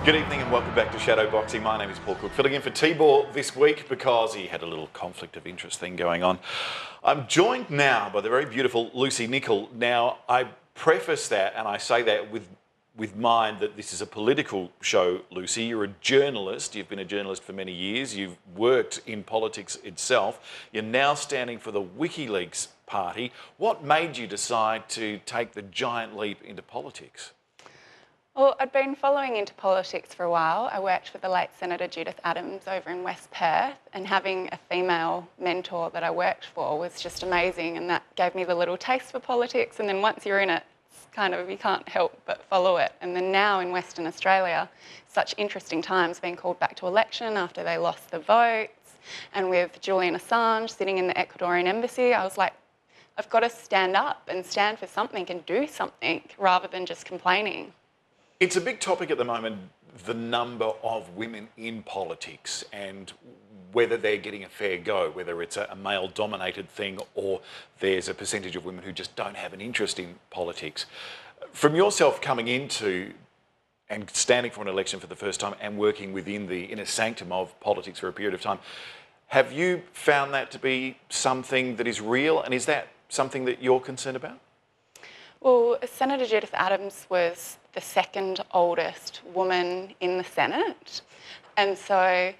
Good evening and welcome back to Shadowboxing. My name is Paul Cook, filling in for Tibor this week because he had a little conflict of interest thing going on. I'm joined now by the very beautiful Lucy Nicol. Now, I preface that and I say that with mind that this is a political show, Lucy. You're a journalist. You've been a journalist for many years. You've worked in politics itself. You're now standing for the Wikileaks party. What made you decide to take the giant leap into politics? Well, I'd been following into politics for a while. I worked for the late Senator Judith Adams over in West Perth, and having a female mentor that I worked for was just amazing, and that gave me the little taste for politics. And then once you're in it, it's kind of, you can't help but follow it. And then now in Western Australia, such interesting times, being called back to election after they lost the votes, and with Julian Assange sitting in the Ecuadorian embassy, I was like, I've got to stand up and stand for something and do something rather than just complaining. It's a big topic at the moment, the number of women in politics and whether they're getting a fair go, whether it's a male-dominated thing or there's a percentage of women who just don't have an interest in politics. From yourself coming into and standing for an election for the first time and working within the inner sanctum of politics for a period of time, have you found that to be something that is real, and is that something that you're concerned about? Well, Senator Judith Adams was the second oldest woman in the Senate. And so,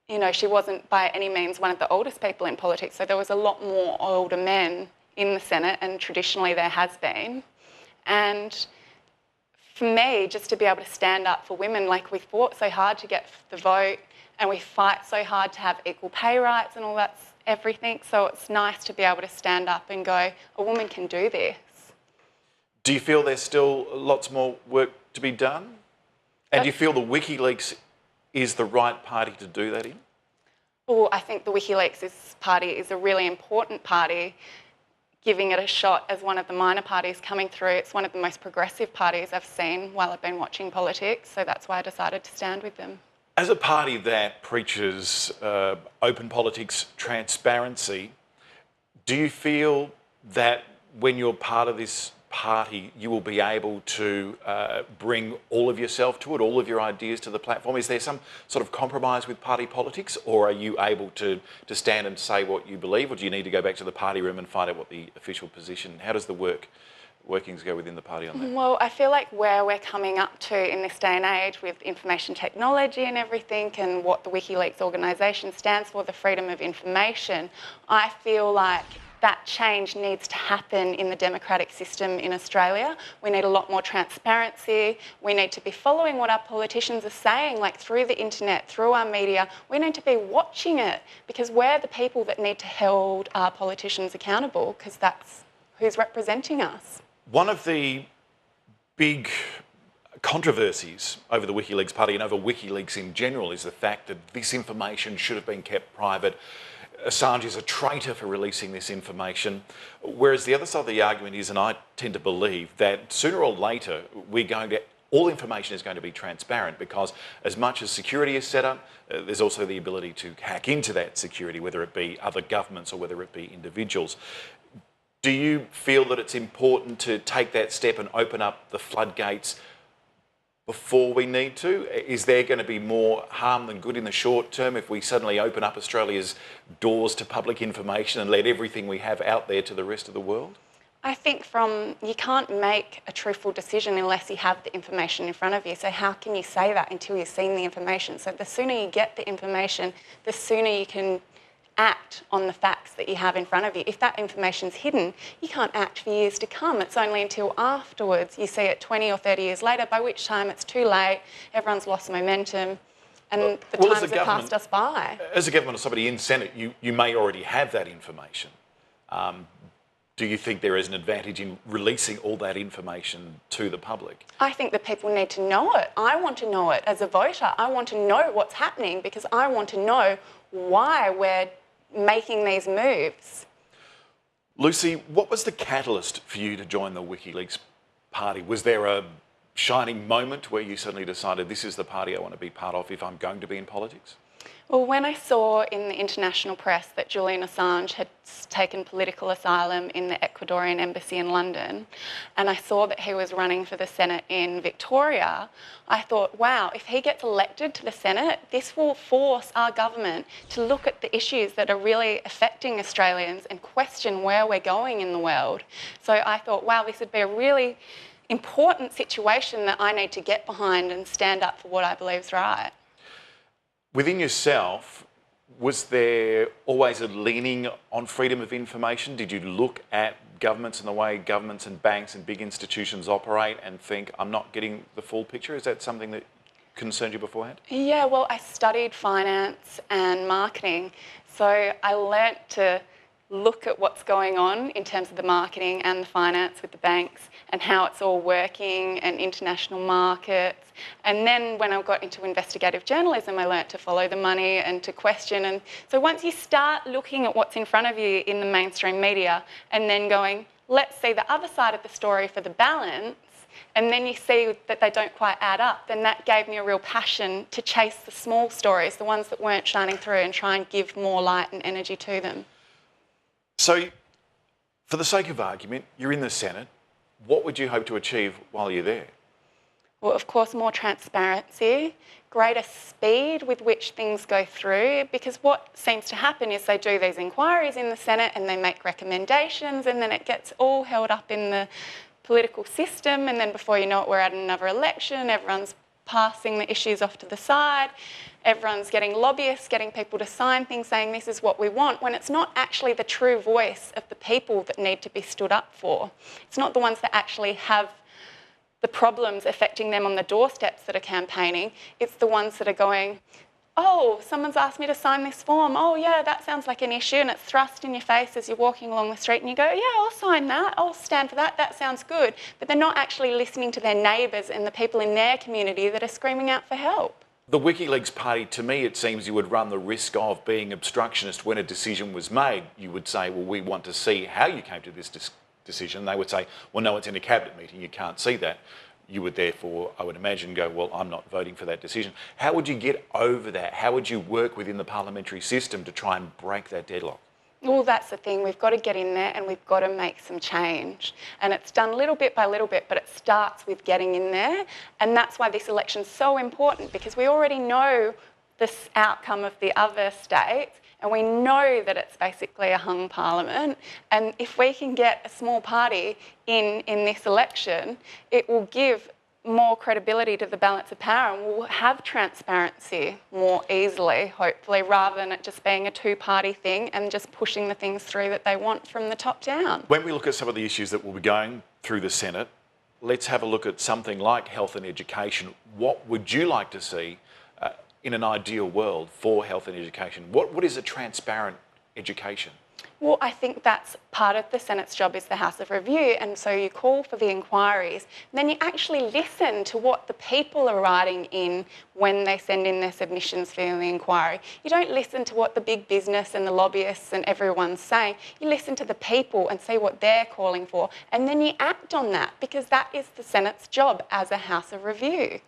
you know, she wasn't by any means one of the oldest people in politics. So there was a lot more older men in the Senate, and traditionally there has been. And for me, just to be able to stand up for women, like we fought so hard to get the vote and we fight so hard to have equal pay rights and all that's everything. So it's nice to be able to stand up and go, a woman can do this. Do you feel there's still lots more work to be done? And do you feel the Wikileaks is the right party to do that in? Well, I think the Wikileaks party is a really important party, giving it a shot as one of the minor parties coming through. It's one of the most progressive parties I've seen while I've been watching politics, so that's why I decided to stand with them. As a party that preaches open politics, transparency, do you feel that when you're part of this party, you will be able to bring all of yourself to it, all of your ideas to the platform? Is there some sort of compromise with party politics, or are you able to stand and say what you believe, or do you need to go back to the party room and find out what the official position? How does the workings go within the party on that? Well, I feel like where we're coming up to in this day and age with information technology and everything, and what the Wikileaks organisation stands for, the freedom of information, I feel like that change needs to happen in the democratic system in Australia. We need a lot more transparency. We need to be following what our politicians are saying, like through the internet, through our media. We need to be watching it, because we're the people that need to hold our politicians accountable, because that's who's representing us. One of the big controversies over the Wikileaks party and over Wikileaks in general is the fact that this information should have been kept private. Assange is a traitor for releasing this information, whereas the other side of the argument is, and I tend to believe, that sooner or later all information is going to be transparent, because as much as security is set up, there's also the ability to hack into that security, whether it be other governments or whether it be individuals. Do you feel that it's important to take that step and open up the floodgates before we need to? Is there going to be more harm than good in the short term if we suddenly open up Australia's doors to public information and let everything we have out there to the rest of the world? I think you can't make a truthful decision unless you have the information in front of you. So how can you say that until you've seen the information? So the sooner you get the information, the sooner you can act on the facts that you have in front of you. If that information's hidden, you can't act for years to come. It's only until afterwards you see it 20 or 30 years later, by which time it's too late, everyone's lost momentum, and the times have passed us by. As a government or somebody in Senate, you may already have that information. Do you think there is an advantage in releasing all that information to the public? I think that people need to know it. I want to know it as a voter. I want to know what's happening, because I want to know why we're making these moves. Lucy, what was the catalyst for you to join the Wikileaks party? Was there a shining moment where you suddenly decided, this is the party I want to be part of if I'm going to be in politics? Well, when I saw in the international press that Julian Assange had taken political asylum in the Ecuadorian embassy in London, and I saw that he was running for the Senate in Victoria, I thought, wow, if he gets elected to the Senate, this will force our government to look at the issues that are really affecting Australians and question where we're going in the world. So I thought, wow, this would be a really important situation that I need to get behind and stand up for what I believe is right. Within yourself, was there always a leaning on freedom of information? Did you look at governments and the way governments and banks and big institutions operate and think, I'm not getting the full picture? Is that something that concerned you beforehand? Yeah, well, I studied finance and marketing, so I learnt to look at what's going on in terms of the marketing and the finance with the banks and how it's all working and international markets. And then when I got into investigative journalism, I learnt to follow the money and to question. And so once you start looking at what's in front of you in the mainstream media and then going, let's see the other side of the story for the balance, and then you see that they don't quite add up, then that gave me a real passion to chase the small stories, the ones that weren't shining through, and try and give more light and energy to them. So, for the sake of argument, you're in the Senate. What would you hope to achieve while you're there? Well, of course, more transparency, greater speed with which things go through, because what seems to happen is they do these inquiries in the Senate and they make recommendations, and then it gets all held up in the political system, and then before you know it, we're at another election, everyone's passing the issues off to the side, everyone's getting lobbyists, getting people to sign things saying this is what we want, when it's not actually the true voice of the people that need to be stood up for. It's not the ones that actually have the problems affecting them on the doorsteps that are campaigning. It's the ones that are going, oh, someone's asked me to sign this form. Oh, yeah, that sounds like an issue, and it's thrust in your face as you're walking along the street and you go, yeah, I'll sign that. I'll stand for that. That sounds good. But they're not actually listening to their neighbours and the people in their community that are screaming out for help. The Wikileaks party, to me, it seems you would run the risk of being obstructionist when a decision was made. You would say, well, we want to see how you came to this decision. They would say, well, no, it's in a cabinet meeting, you can't see that. You would therefore, I would imagine, go, well, I'm not voting for that decision. How would you get over that? How would you work within the parliamentary system to try and break that deadlock? Well, that's the thing. We've got to get in there and we've got to make some change. And it's done little bit by little bit, but it starts with getting in there. And that's why this election's so important, because we already know this outcome of the other states, and we know that it's basically a hung parliament. And if we can get a small party in this election, it will give more credibility to the balance of power, and we'll have transparency more easily, hopefully, rather than it just being a two-party thing and just pushing the things through that they want from the top down. When we look at some of the issues that will be going through the Senate, let's have a look at something like health and education. What would you like to see in an ideal world for health and education? What is a transparent education? Well, I think that's part of the Senate's job, is the House of Review, and so you call for the inquiries, and then you actually listen to what the people are writing in when they send in their submissions for the inquiry. You don't listen to what the big business and the lobbyists and everyone's saying. You listen to the people and see what they're calling for, and then you act on that, because that is the Senate's job as a House of Review.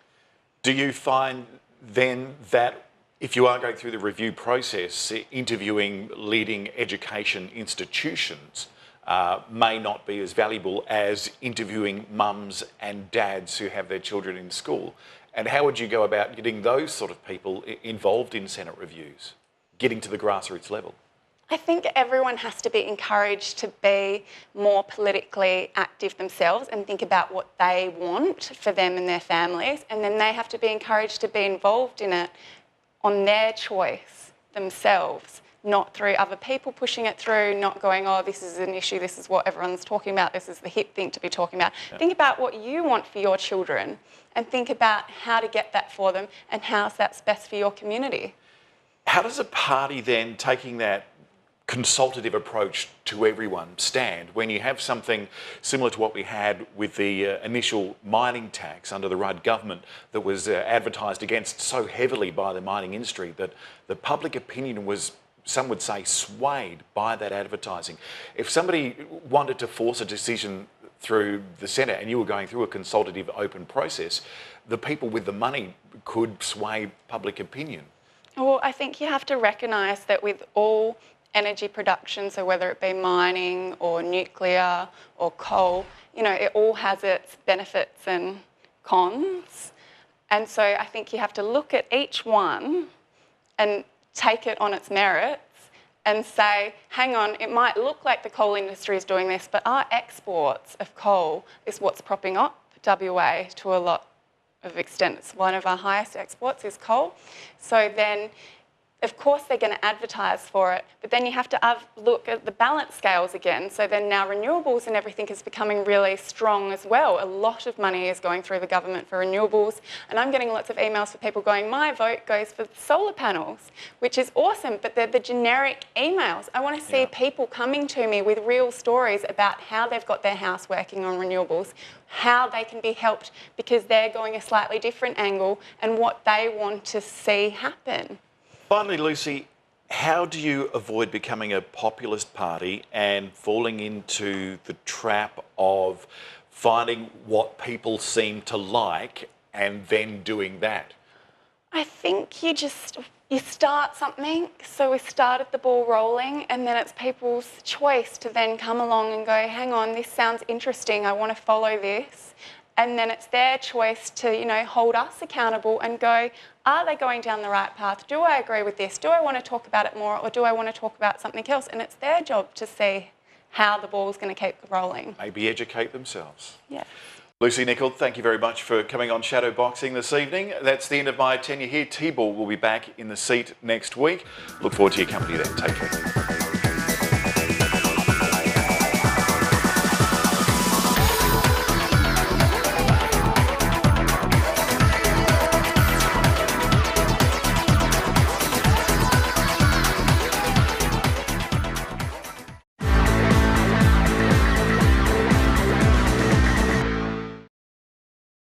Do you find then that if you are going through the review process, interviewing leading education institutions may not be as valuable as interviewing mums and dads who have their children in school? And how would you go about getting those sort of people involved in Senate reviews, getting to the grassroots level? I think everyone has to be encouraged to be more politically active themselves and think about what they want for them and their families, and then they have to be encouraged to be involved in it on their choice themselves, not through other people pushing it through, not going, oh, this is an issue, this is what everyone's talking about, this is the hip thing to be talking about. Yeah. Think about what you want for your children and think about how to get that for them and how that's best for your community. How does a party then, taking that consultative approach to everyone, stand when you have something similar to what we had with the initial mining tax under the Rudd government that was advertised against so heavily by the mining industry that the public opinion was, some would say, swayed by that advertising? If somebody wanted to force a decision through the Senate and you were going through a consultative open process, the people with the money could sway public opinion. Well, I think you have to recognise that with all energy production, so whether it be mining or nuclear or coal, it all has its benefits and cons. And so I think you have to look at each one and take it on its merits and say, hang on, it might look like the coal industry is doing this, but our exports of coal is what's propping up WA to a lot of extent. It's one of our highest exports is coal. So then, of course, they're going to advertise for it, but then you have to look at the balance scales again. So then now renewables and everything is becoming really strong as well. A lot of money is going through the government for renewables, and I'm getting lots of emails for people going, my vote goes for solar panels, which is awesome, but they're the generic emails. I want to see people coming to me with real stories about how they've got their house working on renewables, how they can be helped because they're going a slightly different angle, and what they want to see happen. Finally, Lucy, how do you avoid becoming a populist party and falling into the trap of finding what people seem to like and then doing that? I think you start something. So we started the ball rolling, and then it's people's choice to then come along and go, hang on, this sounds interesting, I want to follow this. And then it's their choice to, hold us accountable and go, are they going down the right path? Do I agree with this? Do I want to talk about it more, or do I want to talk about something else? And it's their job to see how the ball's going to keep rolling. Maybe educate themselves. Yeah. Lucy Nicol, thank you very much for coming on Shadow Boxing this evening. That's the end of my tenure here. T-Ball will be back in the seat next week. Look forward to your company then. Take care.